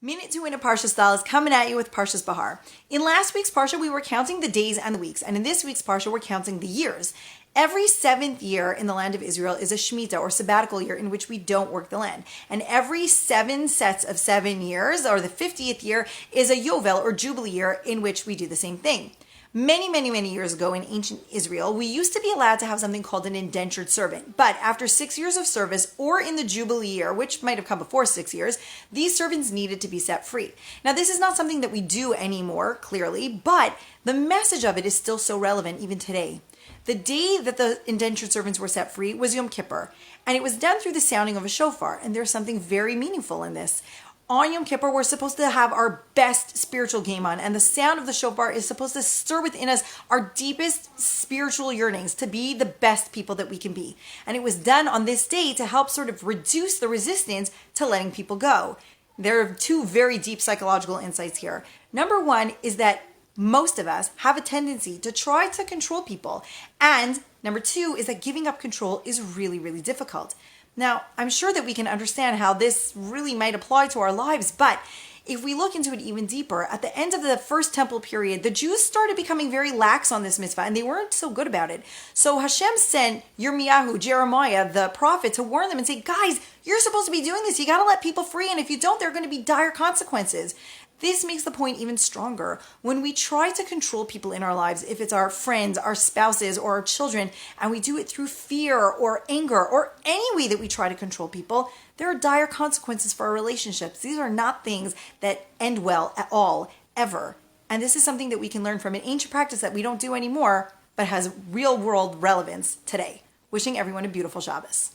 Minute to Win a Parsha style is coming at you with Parshas BeHar. In last week's Parsha, we were counting the days and the weeks, and in this week's Parsha, we're counting the years. Every seventh year in the land of Israel is a Shemitah, or sabbatical year, in which we don't work the land. And every 7 sets of 7 years, or the 50th year, is a Yovel, or Jubilee year, in which we do the same thing. Many years ago in ancient Israel, we used to be allowed to have something called an indentured servant. But after 6 years of service, or in the Jubilee year, which might have come before 6 years, these servants needed to be set free. Now, this is not something that we do anymore, clearly, but the message of it is still so relevant even today. The day that the indentured servants were set free was Yom Kippur, and it was done through the sounding of a shofar, and there's something very meaningful in this. On Yom Kippur, we're supposed to have our best spiritual game on, and the sound of the shofar is supposed to stir within us our deepest spiritual yearnings to be the best people that we can be. And it was done on this day to help sort of reduce the resistance to letting people go. There are 2 very deep psychological insights here. Number 1 is that most of us have a tendency to try to control people. And number 2 is that giving up control is really difficult. Now, I'm sure that we can understand how this really might apply to our lives, but if we look into it even deeper, at the end of the first temple period, the Jews started becoming very lax on this mitzvah, and they weren't so good about it. So Hashem sent Yirmiyahu, Jeremiah, the prophet, to warn them and say, guys, you're supposed to be doing this. You got to let people free, and if you don't, there are going to be dire consequences. This makes the point even stronger. When we try to control people in our lives, if it's our friends, our spouses, or our children, and we do it through fear or anger or any way that we try to control people, there are dire consequences for our relationships. These are not things that end well at all, ever. And this is something that we can learn from an ancient practice that we don't do anymore, but has real world relevance today. Wishing everyone a beautiful Shabbos.